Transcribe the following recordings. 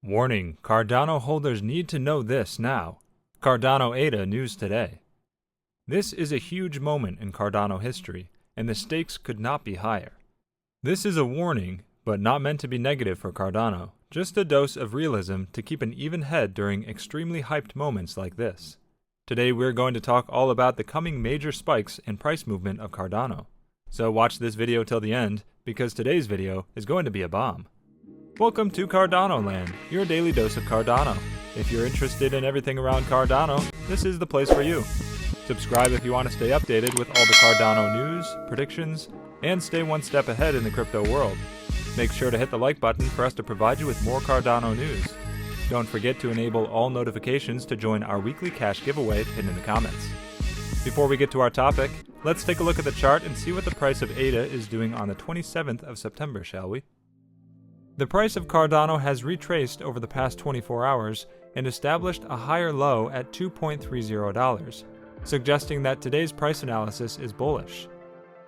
Warning, Cardano holders need to know this now. Cardano ADA news today. This is a huge moment in Cardano history, and the stakes could not be higher. This is a warning, but not meant to be negative for Cardano, just a dose of realism to keep an even head during extremely hyped moments like this. Today we're going to talk all about the coming major spikes in price movement of Cardano. So watch this video till the end, because today's video is going to be a bomb. Welcome to Cardano Land, your daily dose of Cardano. If you're interested in everything around Cardano, this is the place for you. Subscribe if you want to stay updated with all the Cardano news, predictions, and stay one step ahead in the crypto world. Make sure to hit the like button for us to provide you with more Cardano news. Don't forget to enable all notifications to join our weekly cash giveaway pinned in the comments. Before we get to our topic, let's take a look at the chart and see what the price of ADA is doing on the 27th of September, shall we? The price of Cardano has retraced over the past 24 hours and established a higher low at $2.30, suggesting that today's price analysis is bullish.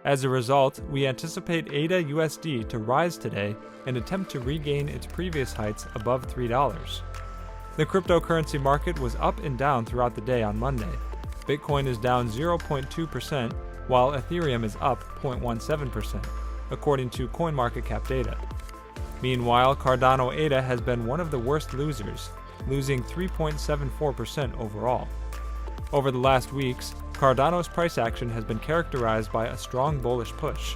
As a result, we anticipate ADA USD to rise today and attempt to regain its previous heights above $3. The cryptocurrency market was up and down throughout the day on Monday. Bitcoin is down 0.2%, while Ethereum is up 0.17%, according to CoinMarketCap data. Meanwhile, Cardano ADA has been one of the worst losers, losing 3.74% overall. Over the last weeks, Cardano's price action has been characterized by a strong bullish push.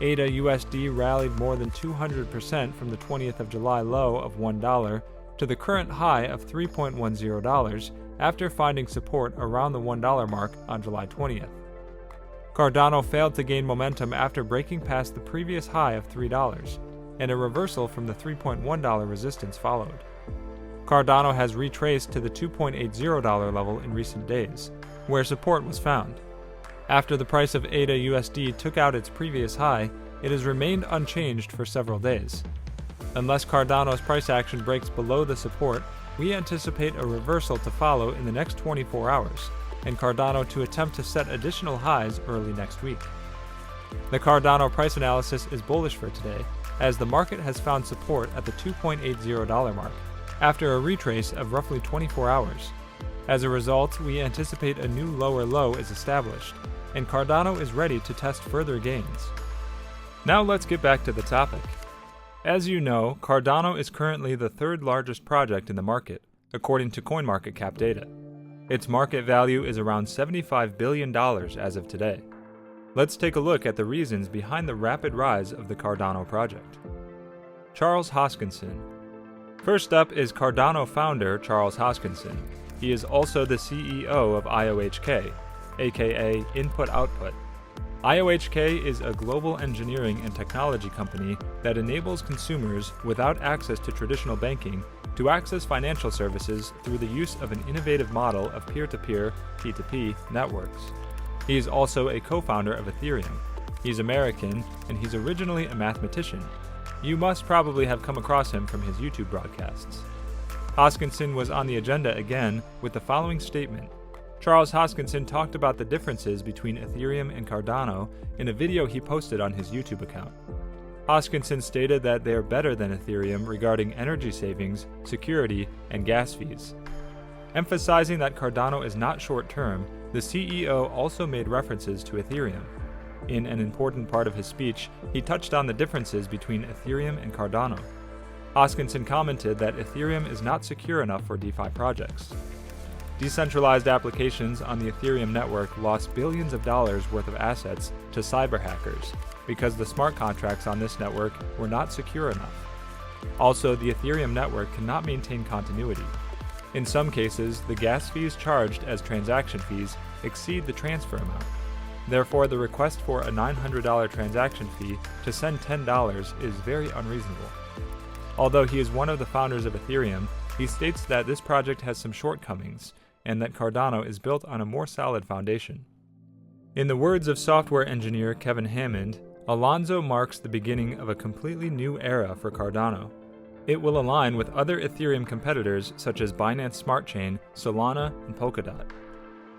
ADA USD rallied more than 200% from the 20th of July low of $1 to the current high of $3.10 after finding support around the $1 mark on July 20th. Cardano failed to gain momentum after breaking past the previous high of $3, and a reversal from the $3.10 resistance followed. Cardano has retraced to the $2.80 level in recent days, where support was found. After the price of ADA USD took out its previous high, it has remained unchanged for several days. Unless Cardano's price action breaks below the support, we anticipate a reversal to follow in the next 24 hours, and Cardano to attempt to set additional highs early next week. The Cardano price analysis is bullish for today, as the market has found support at the $2.80 mark, after a retrace of roughly 24 hours. As a result, we anticipate a new lower low is established, and Cardano is ready to test further gains. Now let's get back to the topic. As you know, Cardano is currently the third largest project in the market, according to CoinMarketCap data. Its market value is around $75 billion as of today. Let's take a look at the reasons behind the rapid rise of the Cardano project. Charles Hoskinson. First up is Cardano founder Charles Hoskinson. He is also the CEO of IOHK, aka Input Output. IOHK is a global engineering and technology company that enables consumers without access to traditional banking to access financial services through the use of an innovative model of peer-to-peer, P2P, networks. He is also a co-founder of Ethereum. He's American, and he's originally a mathematician. You must probably have come across him from his YouTube broadcasts. Hoskinson was on the agenda again with the following statement. Charles Hoskinson talked about the differences between Ethereum and Cardano in a video he posted on his YouTube account. Hoskinson stated that they are better than Ethereum regarding energy savings, security, and gas fees. Emphasizing that Cardano is not short-term, the CEO also made references to Ethereum. In an important part of his speech, he touched on the differences between Ethereum and Cardano. Hoskinson commented that Ethereum is not secure enough for DeFi projects. Decentralized applications on the Ethereum network lost billions of dollars worth of assets to cyber hackers because the smart contracts on this network were not secure enough. Also, the Ethereum network cannot maintain continuity. In some cases, the gas fees charged as transaction fees exceed the transfer amount. Therefore, the request for a $900 transaction fee to send $10 is very unreasonable. Although he is one of the founders of Ethereum, he states that this project has some shortcomings, and that Cardano is built on a more solid foundation. In the words of software engineer Kevin Hammond, Alonzo marks the beginning of a completely new era for Cardano. It will align with other Ethereum competitors such as Binance Smart Chain, Solana, and Polkadot.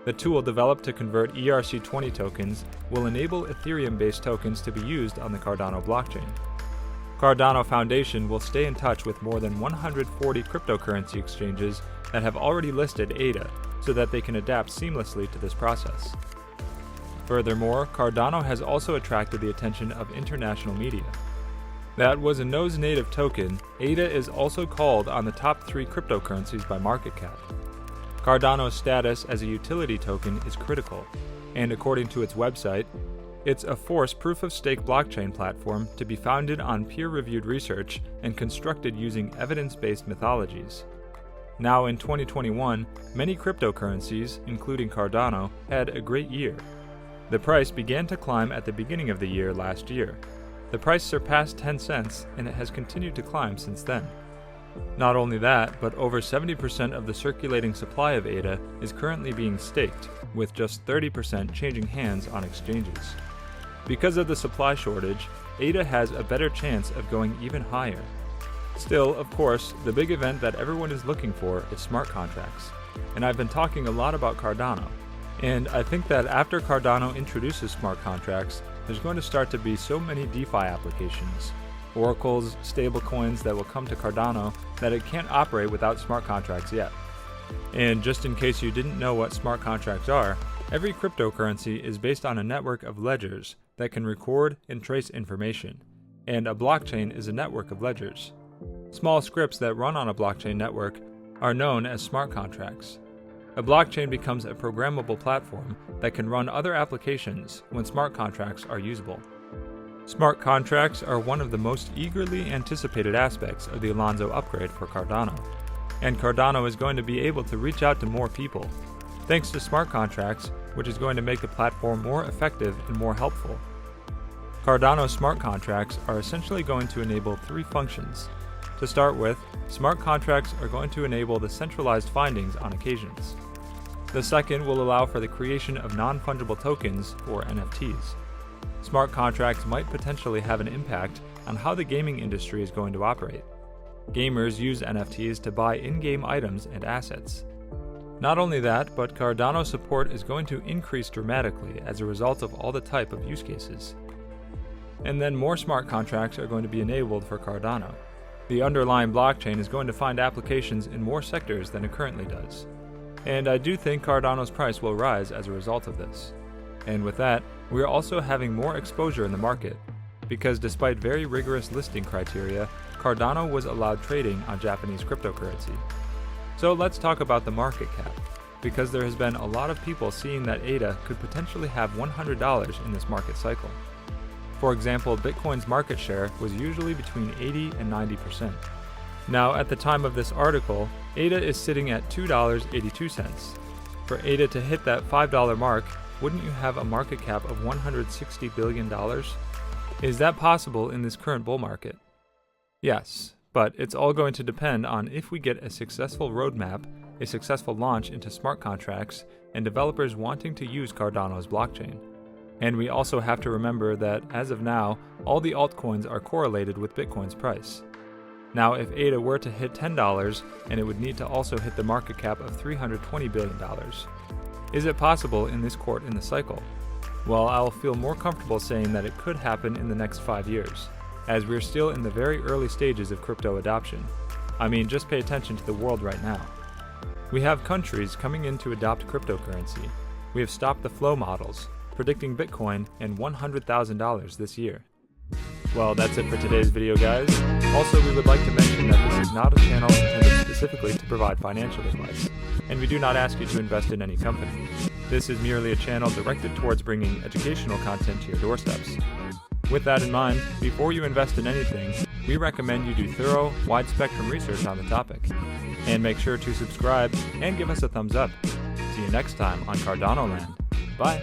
The tool developed to convert ERC20 tokens will enable Ethereum-based tokens to be used on the Cardano blockchain. Cardano Foundation will stay in touch with more than 140 cryptocurrency exchanges that have already listed ADA so that they can adapt seamlessly to this process. Furthermore, Cardano has also attracted the attention of international media. That was a Nose native token. ADA is also called on the top 3 cryptocurrencies by market cap. Cardano's status as a utility token is critical, and according to its website, it's a forced proof-of-stake blockchain platform to be founded on peer-reviewed research and constructed using evidence-based methodologies. Now in 2021, many cryptocurrencies, including Cardano, had a great year. The price began to climb at the beginning of the year last year. The price surpassed 10 cents, and it has continued to climb since then. Not only that, but over 70% of the circulating supply of ADA is currently being staked, with just 30% changing hands on exchanges. Because of the supply shortage, ADA has a better chance of going even higher. Still, of course, the big event that everyone is looking for is smart contracts, and I've been talking a lot about Cardano. And I think that after Cardano introduces smart contracts, there's going to start to be so many DeFi applications, oracles, stablecoins that will come to Cardano that it can't operate without smart contracts yet. And just in case you didn't know what smart contracts are, every cryptocurrency is based on a network of ledgers that can record and trace information, and a blockchain is a network of ledgers. Small scripts that run on a blockchain network are known as smart contracts. A blockchain becomes a programmable platform that can run other applications when smart contracts are usable. Smart contracts are one of the most eagerly anticipated aspects of the Alonzo upgrade for Cardano, and Cardano is going to be able to reach out to more people, thanks to smart contracts, which is going to make the platform more effective and more helpful. Cardano smart contracts are essentially going to enable 3 functions. To start with, smart contracts are going to enable the centralized findings on occasions. The second will allow for the creation of non-fungible tokens, or NFTs. Smart contracts might potentially have an impact on how the gaming industry is going to operate. Gamers use NFTs to buy in-game items and assets. Not only that, but Cardano support is going to increase dramatically as a result of all the type of use cases. And then more smart contracts are going to be enabled for Cardano. The underlying blockchain is going to find applications in more sectors than it currently does. And I do think Cardano's price will rise as a result of this. And with that, we are also having more exposure in the market, because despite very rigorous listing criteria, Cardano was allowed trading on Japanese cryptocurrency. So let's talk about the market cap, because there has been a lot of people seeing that ADA could potentially have $100 in this market cycle. For example, Bitcoin's market share was usually between 80 and 90%. Now, at the time of this article, ADA is sitting at $2.82. For ADA to hit that $5 mark, wouldn't you have a market cap of $160 billion? Is that possible in this current bull market? Yes, but it's all going to depend on if we get a successful roadmap, a successful launch into smart contracts, and developers wanting to use Cardano's blockchain. And we also have to remember that, as of now, all the altcoins are correlated with Bitcoin's price. Now, if ADA were to hit $10, and it would need to also hit the market cap of $320 billion. Is it possible in this court in the cycle? Well, I'll feel more comfortable saying that it could happen in the next 5 years, as we're still in the very early stages of crypto adoption. I mean, just pay attention to the world right now. We have countries coming in to adopt cryptocurrency. We have stopped the flow models, predicting Bitcoin and $100,000 this year. Well, that's it for today's video, guys. Also, we would like to mention that this is not a channel intended specifically to provide financial advice, and we do not ask you to invest in any company. This is merely a channel directed towards bringing educational content to your doorsteps. With that in mind, before you invest in anything, we recommend you do thorough, wide-spectrum research on the topic. And make sure to subscribe and give us a thumbs up. See you next time on Cardano Land. Bye!